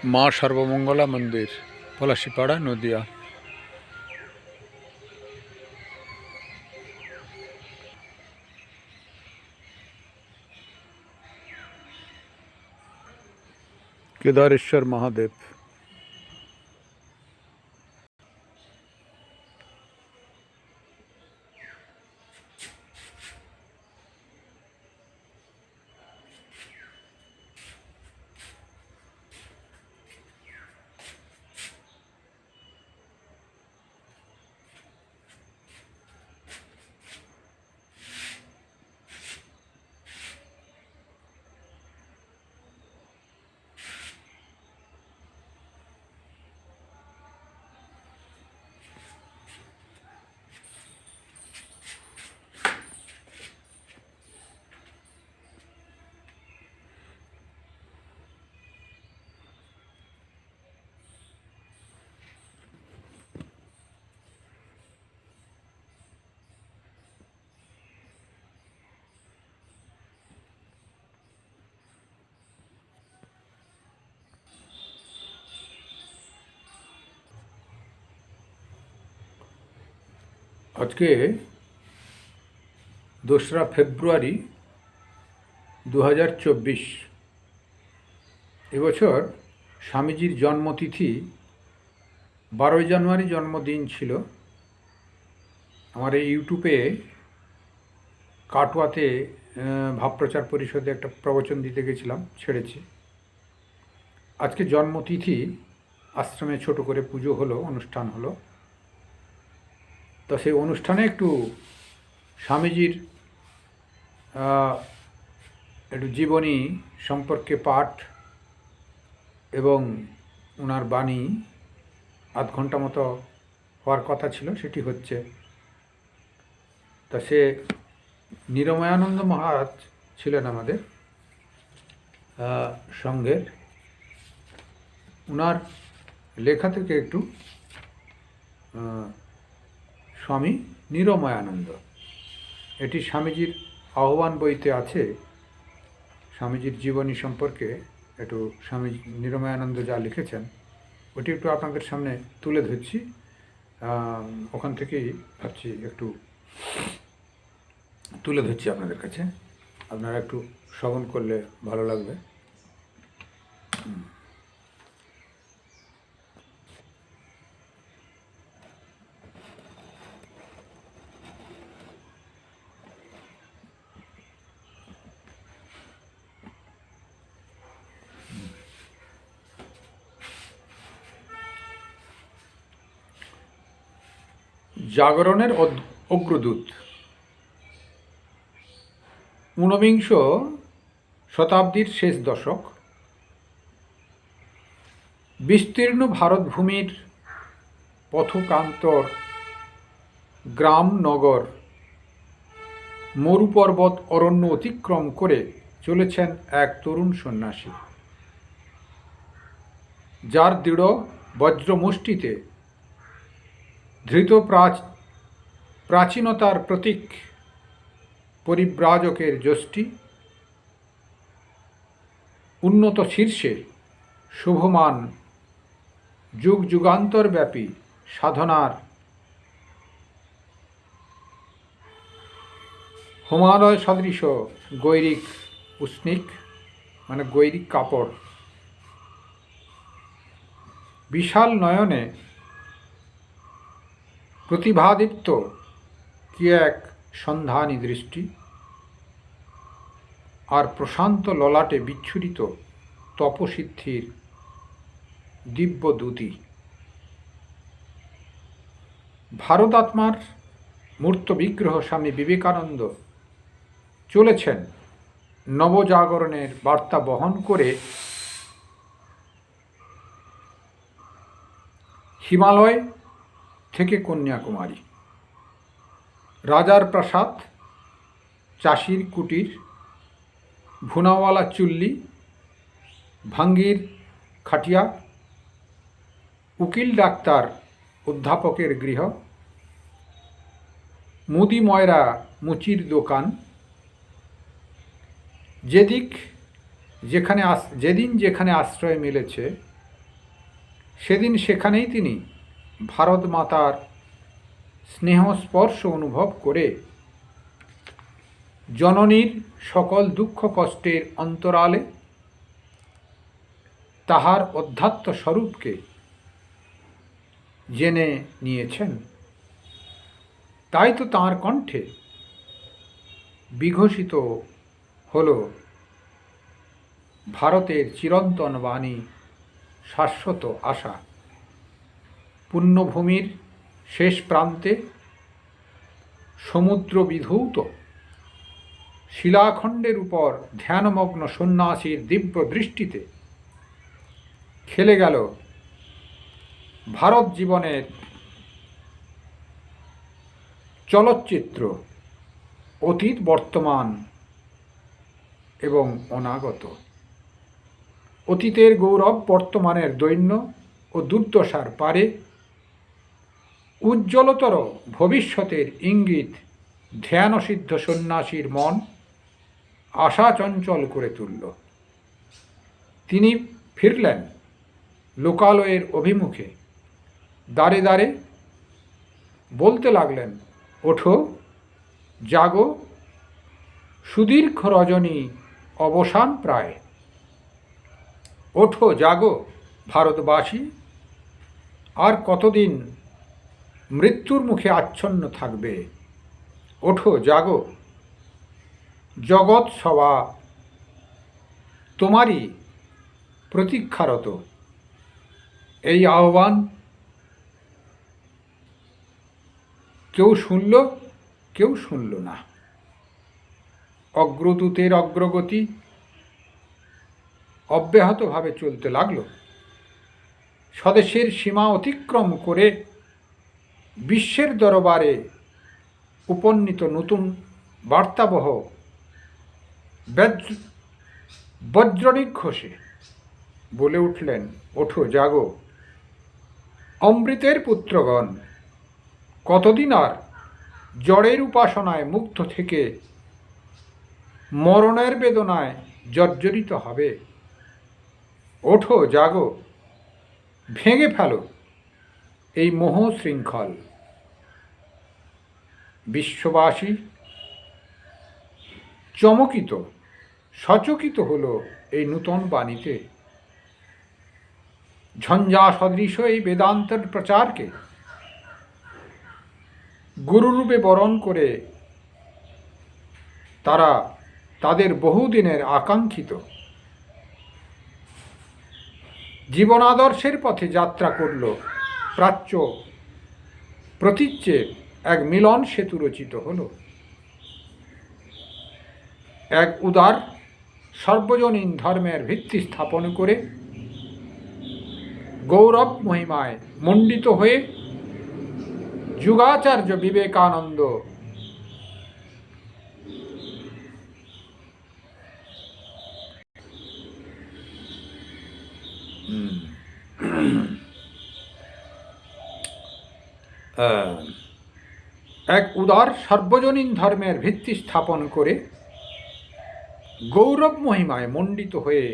মা সর্বমঙ্গলা মন্দির, পলাশীপাড়া, নদিয়া। কেদারেশ্বর মহাদেব। আজকে 2রা ফেব্রুয়ারি 2024। এবছর স্বামীজির জন্মতিথি 12ই জানুয়ারি জন্মদিন ছিল। আমার এই ইউটিউবে কাটোয়াতে ভাবপ্রচার পরিষদে একটা প্রবচন দিতে গেছিলাম, ছেড়েছি। আজকে জন্মতিথি, আশ্রমে ছোট করে পুজো হলো, অনুষ্ঠান হলো। তো সেই অনুষ্ঠানে একটু স্বামীজির একটু জীবনী সম্পর্কে পাঠ এবং ওনার বাণী আধ ঘন্টা মতো হওয়ার কথা ছিল, সেটি হচ্ছে। তা সে নিরময়ানন্দ মহারাজ ছিলেন আমাদের সংঘের। ওনার লেখা থেকে একটু স্বামী নিরময়ানন্দ, এটি স্বামীজির আহ্বান বইতে আছে। স্বামীজির জীবনী সম্পর্কে একটু স্বামী নিরময়ানন্দ যা লিখেছেন ওটি একটু আপনাদের সামনে তুলে ধরছি। ওখান থেকেই ভাবছি একটু তুলে ধরছি আপনাদের কাছে, আপনারা একটু শ্রবণ করলে ভালো লাগবে। জাগরণের অগ্রদূত। 19বিংশ শতাব্দীর শেষ দশক, বিস্তীর্ণ ভারতভূমির পথপ্রান্তর, গ্রাম নগর, মরুপর্বত অরণ্য অতিক্রম করে চলেছেন এক তরুণ সন্ন্যাসী, যার দৃঢ় বজ্রমুষ্টিতে ধৃত প্রাচীনতার প্রতীক পরিব্রাজকের যষ্টি, উন্নত শীর্ষে শুভমান যুগ যুগান্তরব্যাপী সাধনার হিমালয় সদৃশ গৈরিক উষ্ণিক, মানে গৈরিক কাপড়, বিশাল নয়নে প্রতিভাদীপ্ত কি এক সন্ধানী দৃষ্টি, আর প্রশান্ত ললাটে বিচ্ছুরিত তপসিদ্ধির দিব্য দ্যুতি। ভারতাত্মার মূর্ত বিগ্রহ স্বামী বিবেকানন্দ চলেছেন নবজাগরণের বার্তা বহন করে হিমালয় থেকে কন্যাকুমারী। রাজার প্রাসাদ, চাষির কুটির, ভুনাওয়ালা চুল্লি, ভাঙ্গির খাটিয়া, উকিল ডাক্তার অধ্যাপকের গৃহ, মুদি ময়রা মুচির দোকান, যেদিন যেখানে আশ্রয় মিলেছে সেদিন সেখানেই তিনি ভারত মাতার স্নেহস্পর্শ অনুভব করে জননীর সকল দুঃখ কষ্টের অন্তরালে তাহার অধ্যাত্ম স্বরূপকে জেনে নিয়েছেন। তাই তো তাঁর কণ্ঠে বিঘোষিত হল ভারতের চিরন্তন বাণী, শাশ্বত আশা। পুণ্যভূমির শেষ প্রান্তে সমুদ্র বিধৌত শিলাখণ্ডের উপর ধ্যানমগ্ন সন্ন্যাসীর দিব্য দৃষ্টিতে খেলে গেল ভারত জীবনের চলচ্চিত্র, অতীত, বর্তমান এবং অনাগত। অতীতের গৌরব, বর্তমানের দৈন্য ও দুর্দশার পারে উজ্জ্বলতর ভবিষ্যতের ইঙ্গিত ধ্যানসিদ্ধ সন্ন্যাসীর মন আশাচঞ্চল করে তুলল। তিনি ফিরলেন লোকালয়ের অভিমুখে। দ্বারে দ্বারে বলতে লাগলেন, ওঠো, জাগো, সুদীর্ঘ রজনী অবসান প্রায়। ওঠো, জাগো ভারতবাসী, আর কতদিন মৃত্যুর মুখে আচ্ছন্ন থাকবে? ওঠো, জাগো, জগৎ সভা তোমারই প্রতীক্ষারত। এই আহ্বান কেউ শুনল, কেউ শুনল না। অগ্রদূতের অগ্রগতি অব্যাহতভাবে চলতে লাগল। স্বদেশের সীমা অতিক্রম করে বিশ্বের দরবারে উপনীত নতুন বার্তাবহ বজ্রনিঘোষে বলে উঠলেন, ওঠো, জাগো অমৃতের পুত্রগণ, কতদিন আর জড়ের উপাসনায় মুগ্ধ থেকে মরণের বেদনায় জর্জরিত হবে? ওঠো, জাগো, ভেঙে ফেলো এই মোহ শৃঙ্খল। বিশ্ববাসী চমকিত, সচকিত হল এই নূতন বাণীতে। ঝঞ্ঝা সদৃশ এই বেদান্তের প্রচারকে গুরুরূপে বরণ করে তারা তাদের বহুদিনের আকাঙ্ক্ষিত জীবনাদর্শের পথে যাত্রা করল। প্রাচ্য প্রতীচ্যের এক মিলন সেতু রচিত হল। এক উদার সর্বজনীন ধর্মের ভিত্তি স্থাপন করে গৌরব মহিমায় মণ্ডিত হয়ে যুগাচার্য বিবেকানন্দ এক উদার সর্বজনীন ধর্মের ভিত্তি স্থাপন করে গৌরব মহিমায় মণ্ডিত হয়ে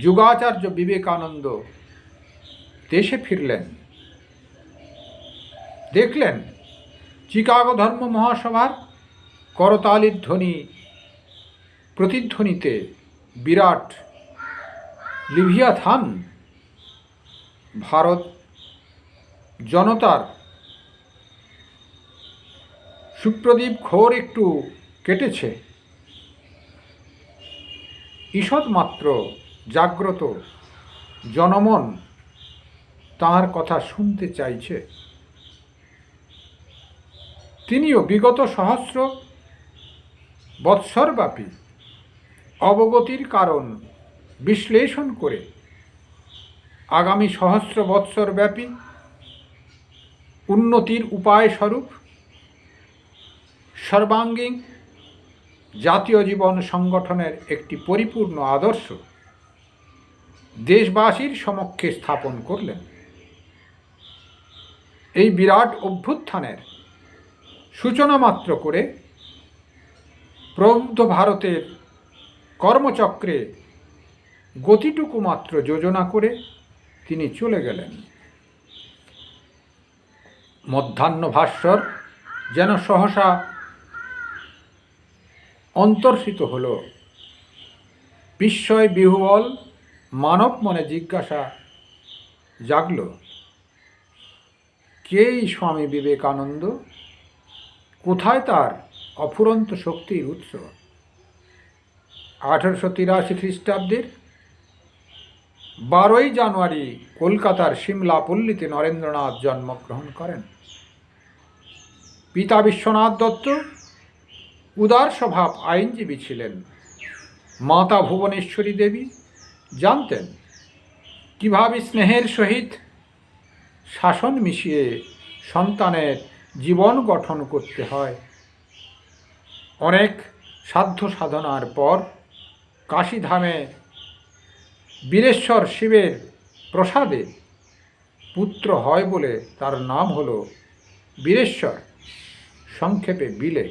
যুগাচার্য বিবেকানন্দ দেশে ফিরলেন। দেখলেন চিকাগো ধর্ম মহাসভার করতালির ধ্বনি প্রতিধ্বনিতে বিরাট লিভিয়াথান ভারত জনতার সুপ্রদীপ ঘোর একটু কেটেছে। ঈষৎ মাত্র জাগ্রত জনমন তাঁর কথা শুনতে চাইছে। তিনিও বিগত সহস্র বৎসরব্যাপী অবগতির কারণ বিশ্লেষণ করে আগামী সহস্র বৎসরব্যাপী উন্নতির উপায় স্বরূপ সর্বাঙ্গীন জাতীয় জীবন সংগঠনের একটি পরিপূর্ণ আদর্শ দেশবাসীর সমক্ষে স্থাপন করলেন। এই বিরাট অভ্যুত্থানের সূচনা মাত্র করে প্রবুদ্ধ ভারতের কর্মচক্রে গতিটুকু মাত্র যোজনা করে তিনি চলে গেলেন। মধ্যাহ্ন ভাস্বর যেন সহসা অন্তর্হিত হল। বিস্ময় বিহ্বল মানব মনে জিজ্ঞাসা জাগল, কেই স্বামী বিবেকানন্দ? কোথায় তার অফুরন্ত শক্তির উৎস? 1883 খ্রিস্টাব্দের 12ই জানুয়ারি কলকাতার সিমলাপল্লীতে নরেন্দ্রনাথ জন্মগ্রহণ করেন। পিতা বিশ্বনাথ দত্ত উদার স্বভাব আইনজীবী ছিলেন। মাতা ভুবনেশ্বরী দেবী জানতেন কিভাবে স্নেহের সহিত শাসন মিশিয়ে সন্তানের জীবন গঠন করতে হয়। অনেক সাধ্য সাধনার পর কাশীধামে বীরেশ্বর শিবের প্রসাদে পুত্র হয় বলে তার নাম হল বীরেশ্বর, সংক্ষেপে বিলে।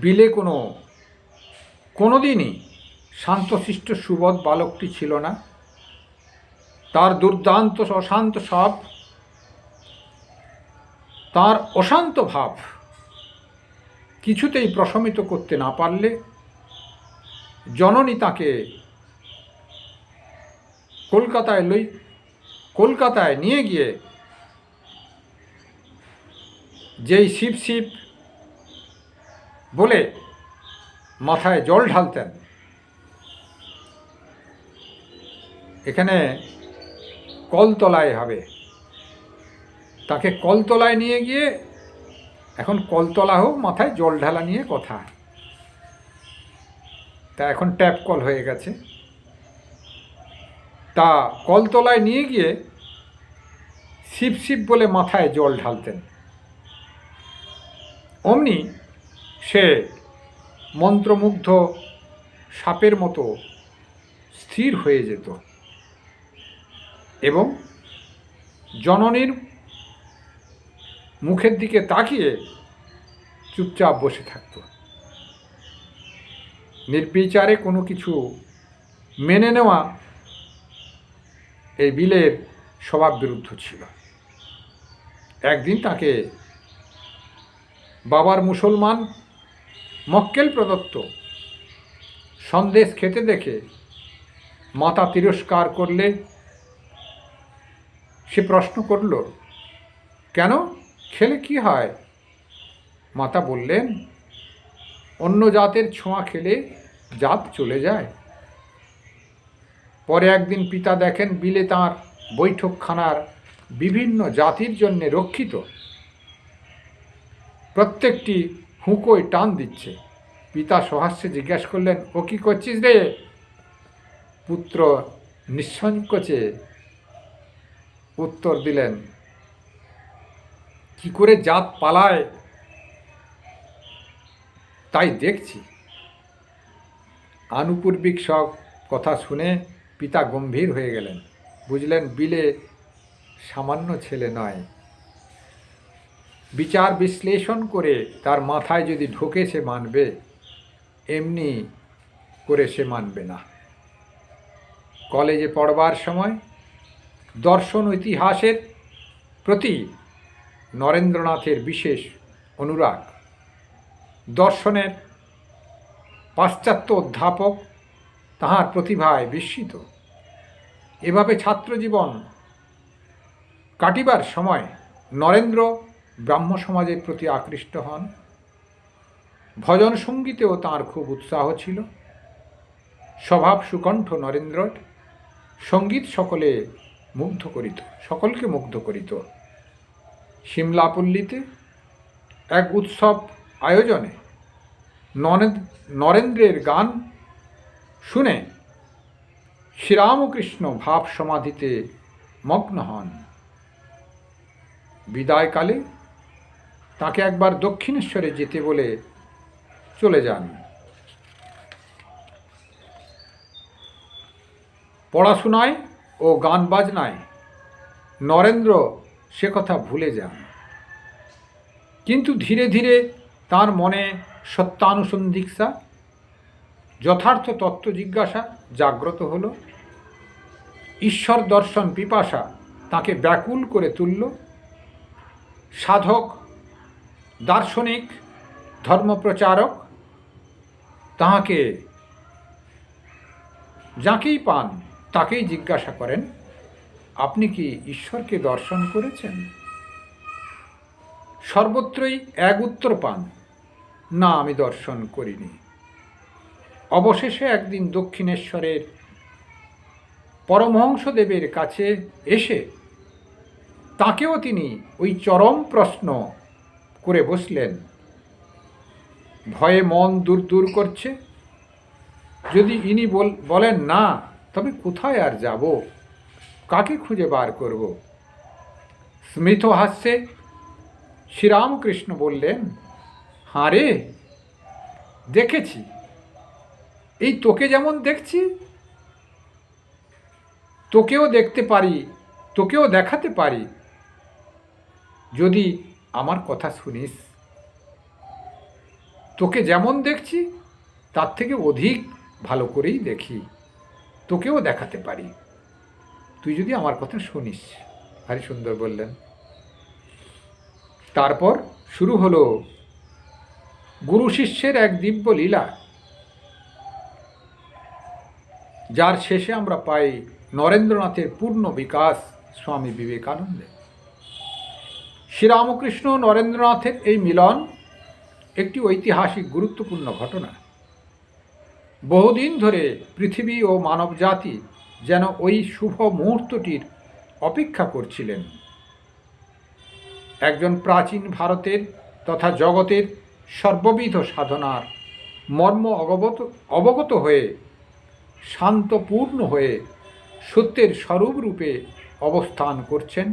বিলে কোনোদিনই শান্তশিষ্ট সুবোধ বালকটি ছিল না। তার দুর্দান্ত অশান্ত সব, তার অশান্ত ভাব কিছুতেই প্রশমিত করতে না পারলে জননী তাকে কলকাতায় নিয়ে গিয়ে যেই শিব শিব বলে মাথায় জল ঢালতেন, এখানে কলতলায় হবে, তাকে কলতলায় নিয়ে গিয়ে, এখন কলতলা হোক, মাথায় জল ঢালা নিয়ে কথা, তা এখন ট্যাপ কল হয়ে গেছে। তা কলতলায় নিয়ে গিয়ে শিব শিব বলে মাথায় জল ঢালতেন। অমনি সে মন্ত্রমুগ্ধ সাপের মতো স্থির হয়ে যেত এবং জননীর মুখের দিকে তাকিয়ে চুপচাপ বসে থাকত। নির্বিচারে কোনো কিছু মেনে নেওয়া এই বিলের স্বভাব বিরুদ্ধ ছিল। একদিন তাকে বাবার মুসলমান মক্কেল প্রদত্ত সন্দেশ খেতে দেখে মাতা তিরস্কার করলে সে প্রশ্ন করল, কেন, খেলে কি হয়? মাতা বললেন, অন্য জাতের ছোঁয়া খেলে জাত চলে যায়। পরে একদিন পিতা দেখেন বিলে তাঁর বৈঠকখানার বিভিন্ন জাতির জন্য রক্ষিত প্রত্যেকটি হুঁকোয় টান দিচ্ছে। পিতা সহাস্যে জিজ্ঞাসা করলেন, ও কি করছিস রে? পুত্র নিঃসংকোচে উত্তর দিলেন, কি করে জাত পালায় তাই দেখছি। আনুপূর্বিক সব কথা শুনে পিতা গম্ভীর হয়ে গেলেন। বুঝলেন বিলে সামান্য ছেলে নয়। বিচার বিশ্লেষণ করে তার মাথায় যদি ঢোকে সে মানবে, এমনি করে সে মানবে না। কলেজে পড়বার সময় দর্শন ইতিহাসের প্রতি নরেন্দ্রনাথের বিশেষ অনুরাগ। দর্শনের পাশ্চাত্য অধ্যাপক তাহার প্রতিভায় বিস্মিত। এভাবে ছাত্রজীবন কাটিবার সময় নরেন্দ্র ব্রাহ্ম সমাজের প্রতি আকৃষ্ট হন। ভজন সঙ্গীতেও তাঁর খুব উৎসাহ ছিল। স্বভাব সুকণ্ঠ নরেন্দ্রর, সঙ্গীত সকলকে মুগ্ধ করিত। সিমলাপল্লীতে এক উৎসব আয়োজনে নরেন্দ্রের গান শুনে শ্রীরামকৃষ্ণ ভাব সমাধিতে মগ্ন হন। বিদায়কালে তাকে একবার দক্ষিণেশ্বরে যেতে বলে চলে যান। পড়াশোনায় ও গান বাজনায় নরেন্দ্র সে কথা ভুলে যান, কিন্তু ধীরে ধীরে তার মনে সত্যানুসন্ধিৎসা, যথার্থ তত্ত্ব জিজ্ঞাসা জাগ্রত হল। ঈশ্বর দর্শন পিপাসা তাকে ব্যাকুল করে তুলল। সাধক, দার্শনিক, ধর্মপ্রচারক তাহাকে যাকেই পান তাকেই জিজ্ঞাসা করেন, আপনি কি ঈশ্বরকে দর্শন করেছেন? সর্বত্রই এক উত্তর পান, না, আমি দর্শন করিনি। অবশেষে একদিন দক্ষিণেশ্বরের পরমহংসদেবের কাছে এসে তাকেও তিনি ওই চরম প্রশ্ন করে বসলেন। ভয়ে মন দূর দূর করছে, যদি ইনি বলেন না, তবে কোথায় আর যাব, কাকে খুঁজে বার করব? স্মিত হাস্যে শ্রীরামকৃষ্ণ বললেন, হাঁ রে, দেখেছি, এই তোকে যেমন দেখছি, তোকেও দেখতে পারি, তোকেও দেখাতে পারি, যদি আমার কথা শুনিস। তোকে যেমন দেখছি তার থেকে অধিক ভালো করেই দেখি, তোকেও দেখাতে পারি, তুই যদি আমার কথা শুনিস। ভারী সুন্দর বললেন। তারপর শুরু হলো গুরু শিষ্যের এক দিব্য লীলা, যার শেষে আমরা পাই নরেন্দ্রনাথের পূর্ণ বিকাশ স্বামী বিবেকানন্দে। শ্রীরামকৃষ্ণ নরেন্দ্রনাথের এই মিলন একটি ঐতিহাসিক গুরুত্বপূর্ণ ঘটনা। বহুদিন ধরে পৃথিবী ও মানবজাতি যেন ওই শুভ মুহূর্তটির অপেক্ষা করছিলেন। একজন প্রাচীন ভারতের তথা জগতের সর্ববিধ সাধনার মর্ম অবগত হয়ে, শান্তপূর্ণ হয়ে সত্যের স্বরূপ রূপে অবস্থান করছেন,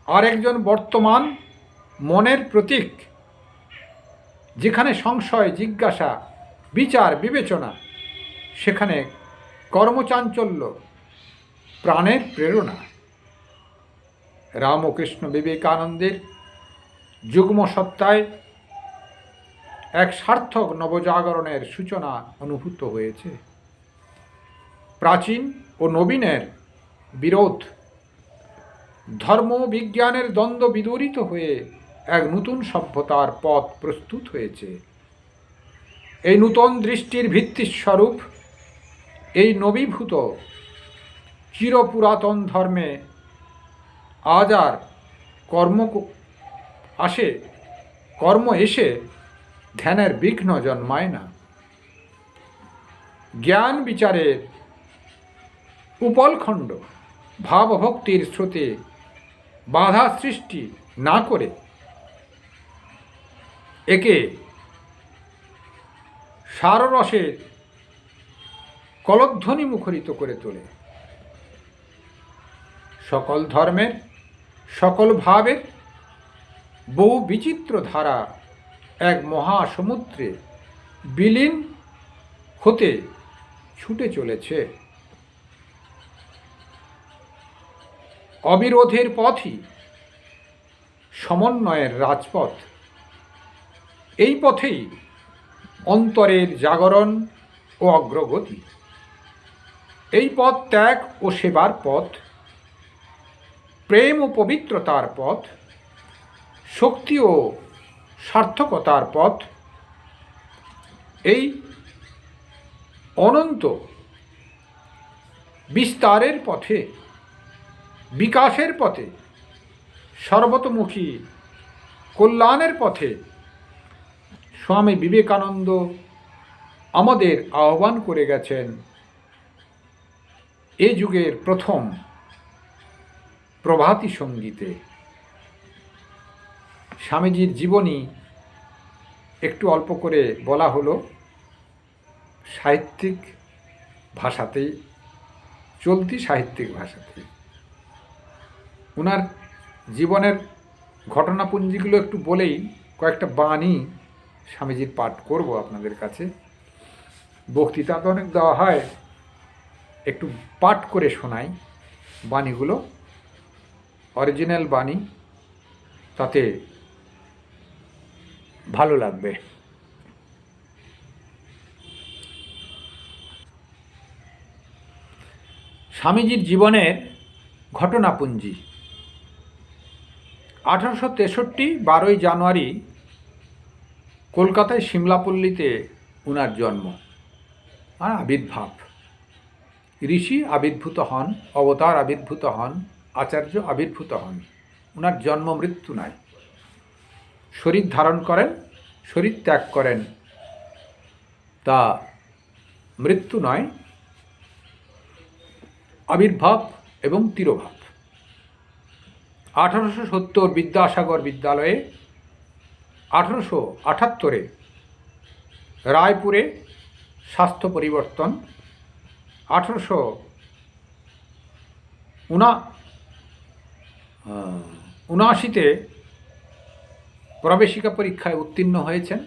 আর একজন বর্তমান মনের প্রতীক, যেখানে সংশয়, জিজ্ঞাসা, বিচার, বিবেচনা, সেখানে কর্মচাঞ্চল্য, প্রাণের প্রেরণা। রামকৃষ্ণ বিবেকানন্দের যুগ্ম সত্তায় এক সার্থক নবজাগরণের সূচনা অনুভূত হয়েছে। প্রাচীন ও নবীনের বিরোধ, ধর্ম বিজ্ঞানের দ্বন্দ্ব বিদূরিত হয়ে এক নতুন সভ্যতার পথ প্রস্তুত হয়েছে। এই নূতন দৃষ্টির ভিত্তিস্বরূপ এই নবীভূত চিরপুরাতন ধর্মে আজ আর কর্ম এসে ধ্যানের বিঘ্ন জন্মায় না। জ্ঞান বিচারের উপলখণ্ড ভাবভক্তির স্রোতে বাধা সৃষ্টি না করে একে সাররসের কলধ্বনি মুখরিত করে তোলে। সকল ধর্মের, সকল ভাবের বহু বিচিত্র ধারা এক মহাসমুদ্রে বিলীন হতে ছুটে চলেছে। অবিরোধের পথই সমন্বয়ের রাজপথ। এই পথেই অন্তরের জাগরণ ও অগ্রগতি। এই পথ ত্যাগ ও সেবার পথ, প্রেম ও পবিত্রতার পথ, শক্তি ও সার্থকতার পথ। এই অনন্ত বিস্তারের পথে, বিকাশের পথে, সর্বতোমুখী কল্যাণের পথে স্বামী বিবেকানন্দ আমাদের আহ্বান করে গেছেন এ যুগের প্রথম প্রভাতী সঙ্গীতে। স্বামীজির জীবনী একটু অল্প করে বলা হলো, সাহিত্যিক ভাষাতেই, চলতি সাহিত্যিক ভাষাতেই। ওনার জীবনের ঘটনাপুঞ্জিগুলো একটু বলেই কয়েকটা বাণী স্বামীজির পাঠ করব আপনাদের কাছে। বক্তৃতা তো অনেক দেওয়া হয়, একটু পাঠ করে শোনাই বাণীগুলো, অরিজিনাল বাণী, তাতে ভালো লাগবে। স্বামীজির জীবনের ঘটনাপুঞ্জি। 1863 12ই জানুয়ারি কলকাতায় সিমলাপল্লীতে উনার জন্ম আর আবির্ভাব। ঋষি আবির্ভূত হন, অবতার আবির্ভূত হন, আচার্য আবির্ভূত হন। উনার জন্ম মৃত্যু নাই। শরীর ধারণ করেন, শরীর ত্যাগ করেন, তা মৃত্যু নয়, আবির্ভাব এবং তিরোভাব। 1870 বিদ্যাসাগর বিদ্যালয়ে, 1878 রায়পুরে স্বাস্থ্য পরিবর্তন, 1879 প্রবেশিকা পরীক্ষায় উত্তীর্ণ হয়েছেন।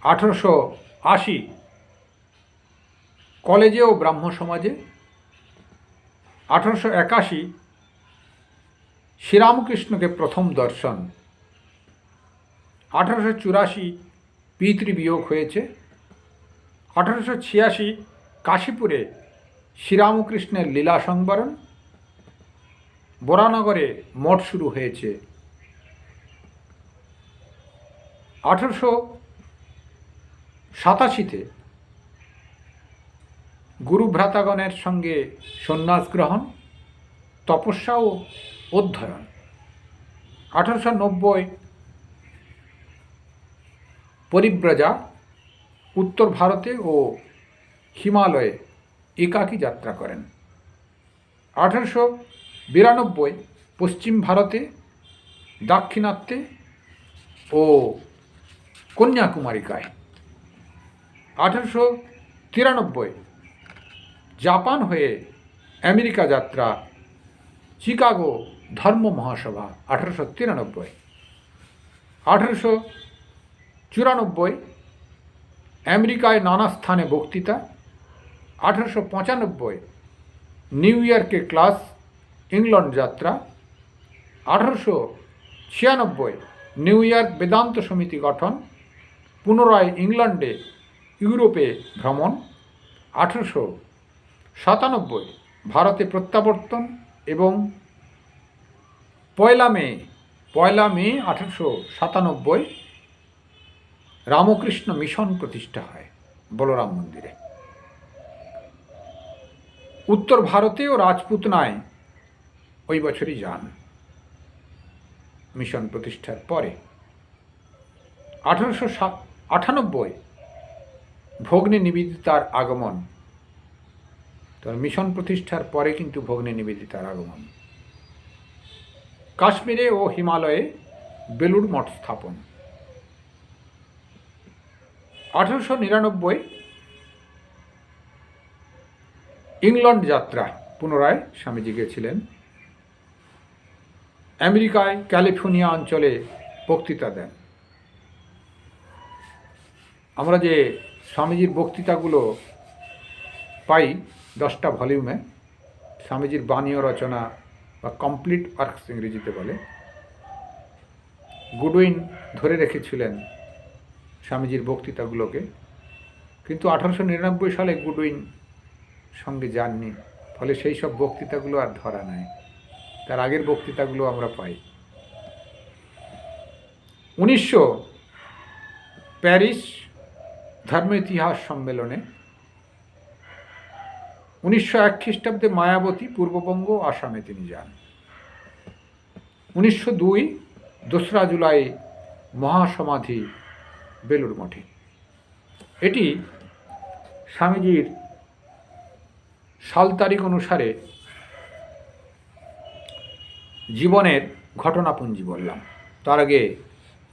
1880 কলেজে ও ব্রাহ্ম সমাজে। 1881 শ্রীরামকৃষ্ণকে প্রথম দর্শন। 1884 পিতৃবিয়োগ হয়েছে। 1886 কাশীপুরে শ্রীরামকৃষ্ণের লীলা সংবরণ। বরানগরে মঠ শুরু হয়েছে। 1887 গুরুভ্রাতাগণের সঙ্গে সন্ন্যাস গ্রহণ, তপস্যা ও অধ্যয়ন। 1890 পরিব্রজা, উত্তর ভারতে ও হিমালয়ে একাকী যাত্রা করেন। 1892 পশ্চিম ভারতে, দাক্ষিণাত্যে ও কন্যাকুমারিকায়। 1893 জাপান হয়ে আমেরিকা যাত্রা, চিকাগো ধর্ম মহাসভা। 1893 1894 আমেরিকায় নানা স্থানে বক্তৃতা। 1895 নিউ ইয়র্কে ক্লাস, ইংল্যান্ড যাত্রা। 1896 নিউ ইয়র্ক বেদান্ত সমিতি গঠন, পুনরায় ইংল্যান্ডে, ইউরোপে ভ্রমণ। 1897 ভারতে প্রত্যাবর্তন এবং 1 মে 1897 রামকৃষ্ণ মিশন প্রতিষ্ঠা হয় বলরাম মন্দিরে। উত্তর ভারতে ও রাজপুতনায় ওই বছরই যান মিশন প্রতিষ্ঠার পরে। 1898 ভগ্নী নিবেদিতার আগমন। তার মিশন প্রতিষ্ঠার পরে কিন্তু ভগ্নী নিবেদিতার আগমন। কাশ্মীরে ও হিমালয়ে বেলুড় মঠ স্থাপন। 1899 ইংল্যান্ড যাত্রা, পুনরায় স্বামীজি গিয়েছিলেন। আমেরিকায় ক্যালিফোর্নিয়া অঞ্চলে বক্তৃতা দেন। আমরা যে স্বামীজির বক্তৃতাগুলো পাই 10টা ভলিউমে, স্বামীজির বাণীয় রচনা বা কমপ্লিট ওয়ার্কস ইংরেজিতে বলে। গুডউইন ধরে রেখেছিলেন স্বামীজির বক্তৃতাগুলোকে, কিন্তু 1899 সালে গুডউইন সঙ্গে যাননি, ফলে সেই সব বক্তৃতাগুলো আর ধরা নাই। তার আগের বক্তৃতাগুলো আমরা পাই। 1900 প্যারিস ধর্ম ইতিহাস সম্মেলনে। 1901 খ্রিস্টাব্দে মায়াবতী পূর্ববঙ্গ, আসামে তিনি যান। 1902 2রা জুলাই মহাসমাধি বেলুড় মঠে। এটি স্বামীজির সাল তারিখ অনুসারে জীবনের ঘটনাপুঞ্জি বললাম। তার আগে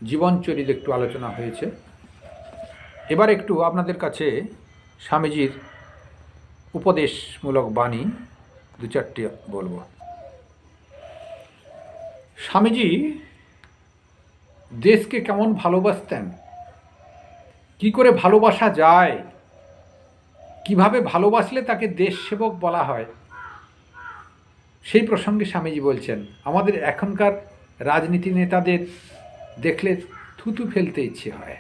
জীবনচরিত একটু আলোচনা হয়েছে। এবার একটু আপনাদের কাছে স্বামীজির উপদেশমূলক বাণী 2-4টি বলবো। স্বামীজি দেশকে কেমন ভালোবাসতেন, কি করে ভালোবাসা যায়, কিভাবে ভালোবাসলে তাকে দেশ সেবক বলা হয়, সেই প্রসঙ্গে স্বামীজি বলছেন, আমাদের এখনকার রাজনীতি নেতাদের দেখলে থুতু ফেলতে ইচ্ছে হয়।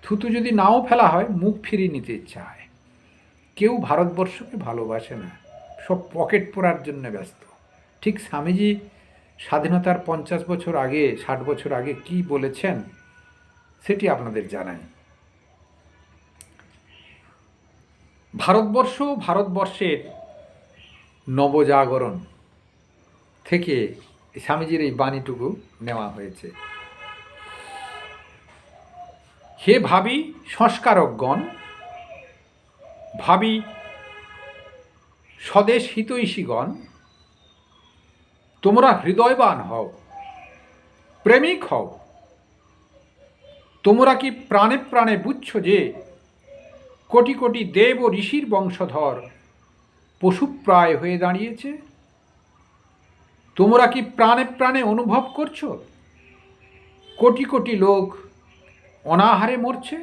থুতু যদি নাও ফেলা হয়, মুখ ফিরিয়ে নিতে ইচ্ছা হয়। কেউ ভারতবর্ষকে ভালোবাসে না, সব পকেট পোড়ার জন্য ব্যস্ত। ঠিক স্বামীজি স্বাধীনতার 50 বছর আগে, 60 বছর আগে কি বলেছেন সেটি আপনাদের জানাই। ভারতবর্ষ, ভারতবর্ষের নবজাগরণ থেকে স্বামীজির এই বাণীটুকু নেওয়া হয়েছে। হে ভাবি সংস্কারকগণ, ভাবি স্বদেশ হিতৈষীগণ, তোমরা হৃদয়বান হও, প্রেমিক হও। তোমরা কি প্রাণে প্রাণে বুঝছ যে কোটি কোটি দেব ও ঋষির বংশধর পশুপ্রায় হয়ে দাঁড়িয়েছে? তোমরা কি প্রাণে প্রাণে অনুভব করছো কোটি কোটি লোক অনাহারে মরছে?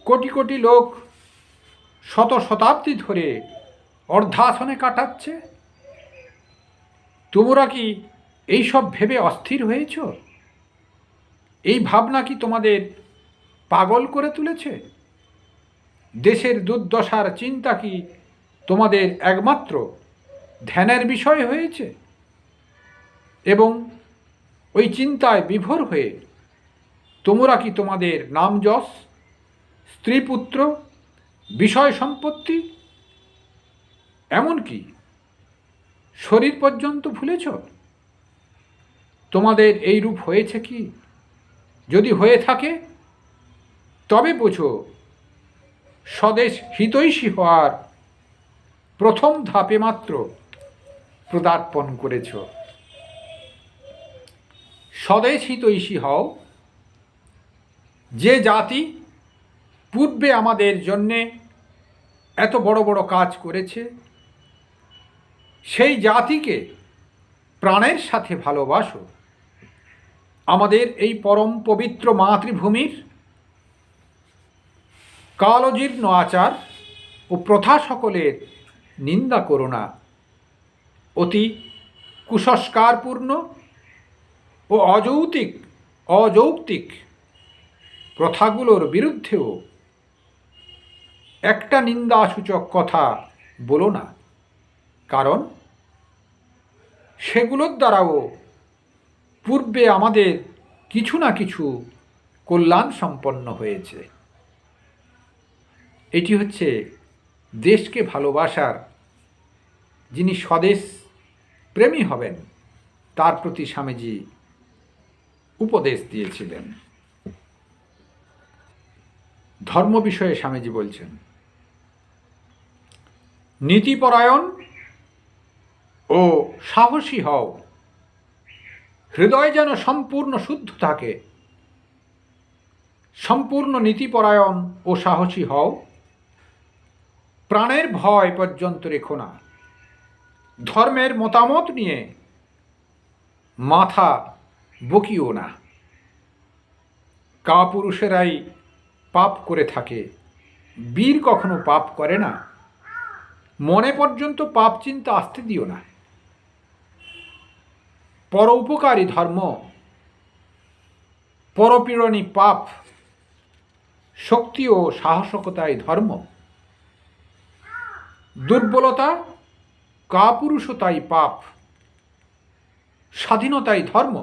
কোটি কোটি লোক শত শতাব্দী ধরে অর্ধাসনে কাটাচ্ছে? তোমরা কি এইসব ভেবে অস্থির হয়েছ? এই ভাবনা কি তোমাদের পাগল করে তুলেছে? দেশের দুর্দশার চিন্তা কি তোমাদের একমাত্র ধ্যানের বিষয় হয়েছে? এবং ওই চিন্তায় বিভোর হয়ে তোমরা কি তোমাদের নাম যশ, স্ত্রী পুত্র, বিষয় সম্পত্তি, এমনকি শরীর পর্যন্ত ভুলেছ? তোমাদের এই রূপ হয়েছে কি? যদি হয়ে থাকে তবে বোঝো স্বদেশ হিতৈষী হওয়ার প্রথম ধাপে মাত্র পদার্পণ করেছ। স্বদেশ হিতৈষী হও। যে জাতি পূর্বে আমাদের জন্যে এত বড় বড় কাজ করেছে, সেই জাতিকে প্রাণের সাথে ভালোবাসো। আমাদের এই পরম পবিত্র মাতৃভূমির কালজীর্ণ আচার ও প্রথা সকলের নিন্দা করো না। অতি কুসংস্কারপূর্ণ ও অযৌক্তিক প্রথাগুলোর বিরুদ্ধেও একটা নিন্দাসূচক কথা বলো না, কারণ সেগুলোর দ্বারাও পূর্বে আমাদের কিছু না কিছু কল্যাণ সম্পন্ন হয়েছে। এটি হচ্ছে দেশকে ভালোবাসার, যিনি স্বদেশ প্রেমী হবেন তার প্রতি স্বামীজি উপদেশ দিয়েছিলেন। ধর্ম বিষয়ে স্বামীজি বলছেন, নীতিপরায়ণ ও সাহসী হও। হৃদয় যেন সম্পূর্ণ শুদ্ধ থাকে। সম্পূর্ণ নীতিপরায়ণ ও সাহসী হও। প্রাণের ভয় পর্যন্ত রেখো না। ধর্মের মতামত নিয়ে মাথা বকিও না। কাপুরুষেরাই পাপ করে থাকে, বীর কখনো পাপ করে না। মনে পর্যন্ত পাপ চিন্তা আসতে দিও না। পরোপকারী ধর্ম, পরপীড়নী পাপ, শক্তি ও সাহসিকতাই ধর্ম। দুর্বলতা, কাপুরুষতাই পাপ। স্বাধীনতাই ধর্ম,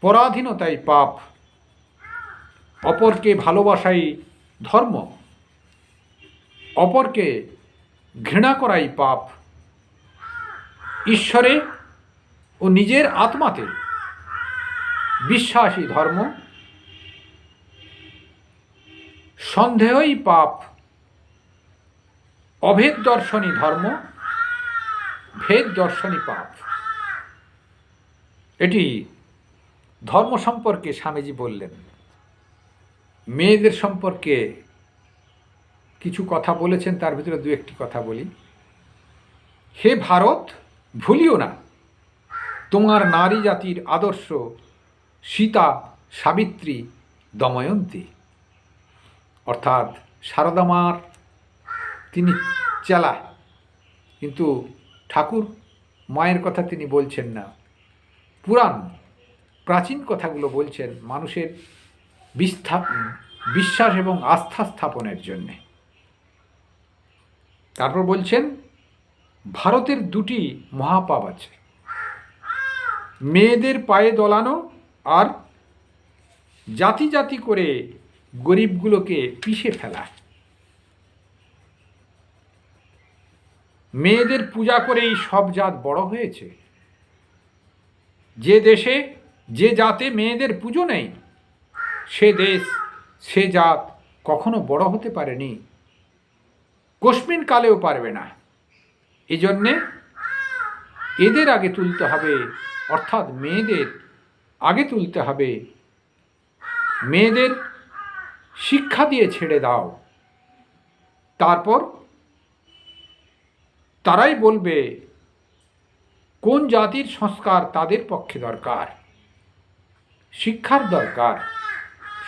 পরাধীনতাই পাপ। অপরকে ভালোবাসাই ধর্ম, অপরকে ঘৃণা করাই পাপ। ঈশ্বরে ও নিজের আত্মাতে বিশ্বাসী ধর্ম, সন্দেহই পাপ। অভেদ দর্শনী ধর্ম, ভেদ দর্শনী পাপ। এটি ধর্ম সম্পর্কে স্বামীজি বললেন। মেয়েদের সম্পর্কে কিছু কথা বলেছেন, তার ভিতরে দু একটি কথা বলি। হে ভারত, ভুলিও না তোমার নারী জাতির আদর্শ সীতা, সাবিত্রী, দময়ন্তী। অর্থাৎ সারদা মার তিনি চেলা, কিন্তু ঠাকুর মায়ের কথা তিনি বলছেন না। প্রাচীন কথাগুলো বলছেন, মানুষের বিশ্বাস এবং আস্থা স্থাপনের জন্যে। তারপর বলছেন ভারতের দুটি মহাপাপ আছে, মেয়েদের পায়ে দোলানো আর জাতি জাতি করে গরিবগুলোকে পিষে ফেলা। মেয়েদের পূজা করেই সব জাত বড় হয়েছে। যে দেশে যে জাতে মেয়েদের পুজো নেই, সে দেশ সে জাত কখনো বড় হতে পারেনি, কস্মিন কালেও পারবে না। এই জন্যে এদের আগে তুলতে হবে, অর্থাৎ মেয়েদের আগে তুলতে হবে। মেয়েদের শিক্ষা দিয়ে ছেড়ে দাও, তারপর তারাই বলবে কোন জাতির সংস্কার তাদের পক্ষে দরকার। শিক্ষার দরকার,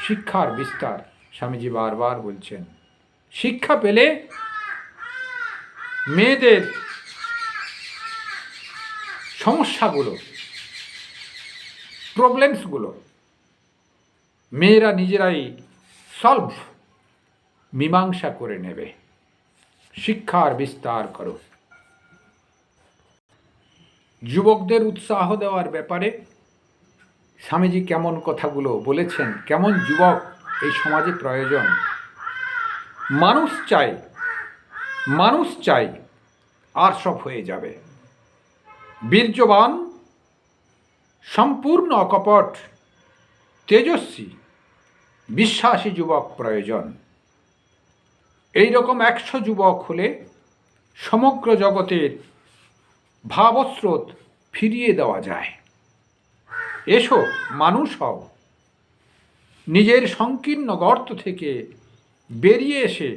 শিক্ষার বিস্তার। স্বামীজি বারবার বলছেন শিক্ষা পেলে মেয়েদের সমস্যাগুলো, প্রবলেমসগুলো মেয়েরা নিজেরাই সলভ, মীমাংসা করে নেবে। শিক্ষার বিস্তার করো। যুবকদের উৎসাহ দেওয়ার ব্যাপারে স্বামীজি কেমন কথাগুলো বলেছেন, কেমন যুবক এই সমাজে প্রয়োজন। মানুষ চাই, মানুষ চাই, আর সব হয়ে যাবে। বীর্যবান, সম্পূর্ণ অকপট, তেজস্বী, বিশ্বাসী যুবক প্রয়োজন। এই রকম 100 যুবক হলে সমগ্র জগতের ভাবস্রোত ফিরিয়ে দেওয়া যায়। এসো, মানুষ হও। নিজের সংকীর্ণ গর্ত থেকে বেরিয়ে এসে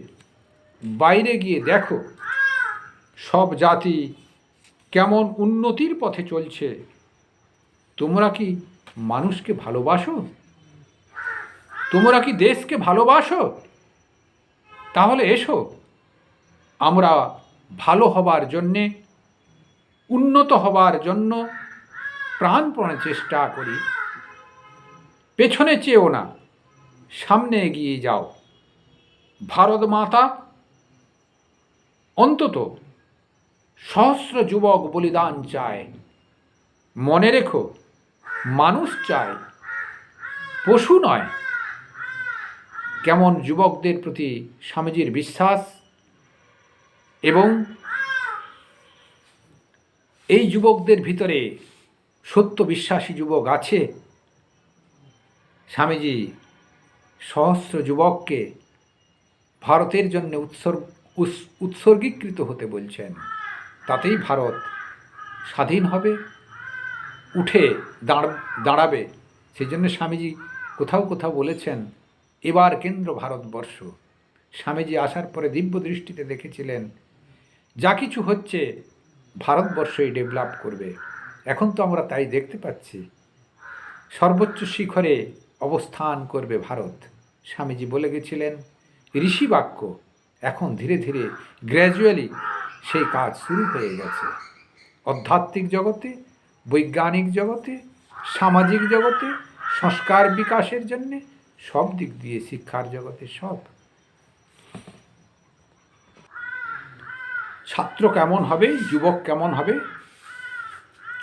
বাইরে গিয়ে দেখো সব জাতি কেমন উন্নতির পথে চলছে। তোমরা কি মানুষকে ভালোবাসো? তোমরা কি দেশকে ভালোবাসো? তাহলে এসো, আমরা ভালো হবার জন্যে, উন্নত হবার জন্য প্রাণপণে চেষ্টা করি। পেছনে চেয়েও না, সামনে এগিয়ে যাও। ভারত মাতা অন্তত সহস্র যুবক বলিদান চায়। মনে রেখো, মানুষ চায়, পশু নয়। কেমন যুবকদের প্রতি স্বামীজির বিশ্বাস, এবং এই যুবকদের ভিতরে সত্য বিশ্বাসী যুবক আছে। স্বামীজি সহস্র যুবককে ভারতের জন্য উৎসর্গীকৃত হতে বলছেন। তাতেই ভারত স্বাধীন হবে, উঠে দাঁড়াবে। সেই জন্য স্বামীজি কোথাও কোথাও বলেছেন এবার কেন্দ্র ভারতবর্ষ। স্বামীজি আসার পরে দিব্য দৃষ্টিতে দেখেছিলেন যা কিছু হচ্ছে ভারতবর্ষই ডেভেলপ করবে। এখন তো আমরা তাই দেখতে পাচ্ছি, সর্বোচ্চ শিখরে অবস্থান করবে ভারত। স্বামীজি বলে গেছিলেন ঋষি বাক্য, এখন ধীরে ধীরে গ্র্যাজুয়ালি সেই কাজ শুরু হয়ে গেছে। আধ্যাত্মিক জগতে, বৈজ্ঞানিক জগতে, সামাজিক জগতে, সংস্কার বিকাশের জন্যে সব দিক দিয়ে, শিক্ষার জগতে সব। ছাত্র কেমন হবে, যুবক কেমন হবে?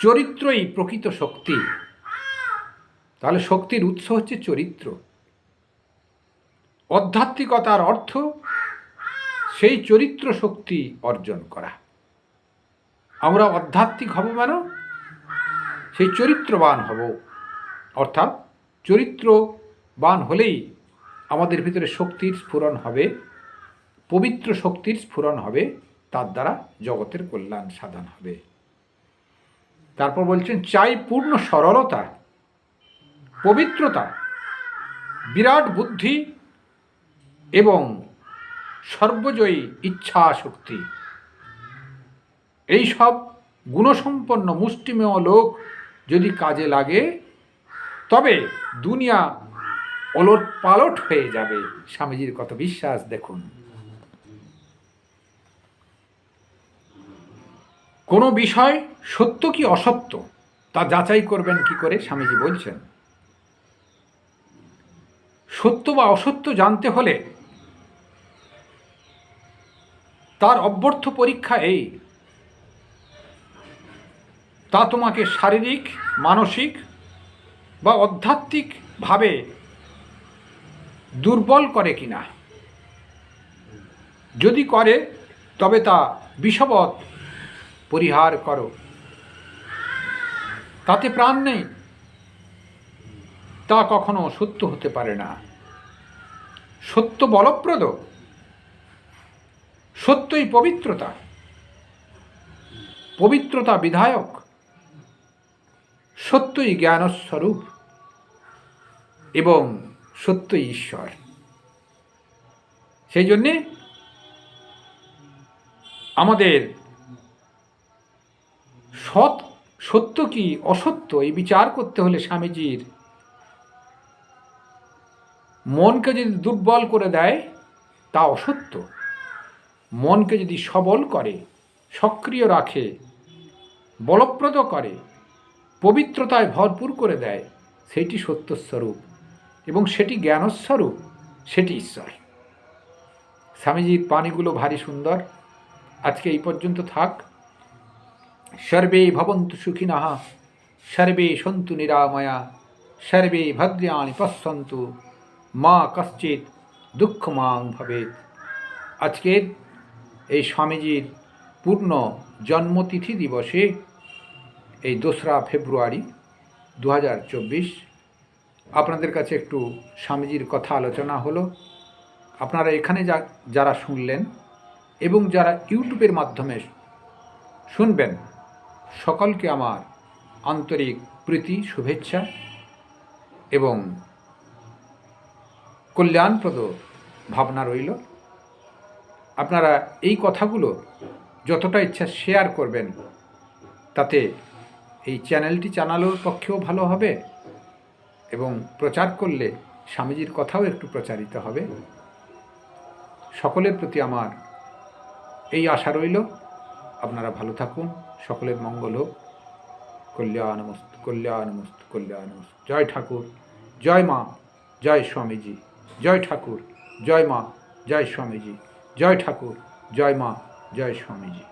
চরিত্রই প্রকৃত শক্তি। তাহলে শক্তির উৎস হচ্ছে চরিত্র। আধ্যাত্মিকতার অর্থ সেই চরিত্র শক্তি অর্জন করা। আমরা আধ্যাত্মিক হব মানে সেই চরিত্রবান হব, অর্থাৎ চরিত্রবান হলেই আমাদের ভিতরে শক্তির স্ফুরণ হবে, পবিত্র শক্তির স্ফুরণ হবে, তার দ্বারা জগতের কল্যাণ সাধন হবে। তারপর বলছেন চাই পূর্ণ সরলতা, পবিত্রতা, বিরাট বুদ্ধি এবং সর্বজয়ী ইচ্ছা শক্তি। এই সব গুণসম্পন্ন মুষ্টিমেয় লোক যদি কাজে লাগে তবে দুনিয়া ওলট পালট হয়ে যাবে। স্বামীজির কত বিশ্বাস দেখুন। কোনো বিষয় সত্য কি অসত্য তা যাচাই করবেন কি করে? স্বামীজি বলছেন সত্য বা অসত্য জানতে হলে তার অভ্যর্থ পরীক্ষা এই, তা তোমাকে শারীরিক, মানসিক বা আধ্যাত্মিকভাবে দুর্বল করে কিনা। যদি করে তবে তা বিষবৎ পরিহার করো, তাতে প্রাণ নেই, তা কখনো সত্য হতে পারে না। সত্য বলপ্রদ, সত্যই পবিত্রতা, পবিত্রতা বিধায়ক, সত্যই জ্ঞানস্বরূপ এবং সত্যই ঈশ্বর। সেই জন্যে আমাদের সত্য কি অসত্য এই বিচার করতে হলে স্বামীজির মনকে যদি দুর্বল করে দেয় তা অসত্য, মনকে যদি সবল করে, সক্রিয় রাখে, বলপ্রদ করে, পবিত্রতায় ভরপুর করে দেয়, সেটি সত্যস্বরূপ এবং সেটি জ্ঞানস্বরূপ, সেটি ঈশ্বর। স্বামীজির বাণীগুলো ভারী সুন্দর। আজকে এই পর্যন্ত থাক। সর্বে ভবন্তু সুখিনঃ, সর্বে সন্তু নিরাময়া, সর্বে ভদ্রাণি পশ্যন্তু, মা কশ্চিৎ দুঃখমাং ভবেৎ। আজকের এই স্বামীজির পূর্ণ জন্মতিথি দিবসে, এই 2রা ফেব্রুয়ারি 2024, আপনাদের কাছে একটু স্বামীজির কথা আলোচনা হলো। আপনারা এখানে যারা শুনলেন এবং যারা ইউটিউবের মাধ্যমে শুনবেন, সকলকে আমার আন্তরিক প্রীতি, শুভেচ্ছা এবং কল্যাণপ্রদ ভাবনা রইল। আপনারা এই কথাগুলো যতটা ইচ্ছা শেয়ার করবেন, তাতে এই চ্যানেলটি চালানোর পক্ষেও ভালো হবে এবং প্রচার করলে স্বামীজির কথাও একটু প্রচারিত হবে। সকলের প্রতি আমার এই আশা রইল। আপনারা ভালো থাকুন, সকলের মঙ্গল হোক। কল্যাণমস্তু, কল্যাণমস্তু, কল্যাণমস্তু। জয় ঠাকুর, জয় মা, জয় স্বামীজি। জয় ঠাকুর, জয় মা, জয় স্বামীজি। জয় ঠাকুর, জয় মা, জয় স্বামীজি।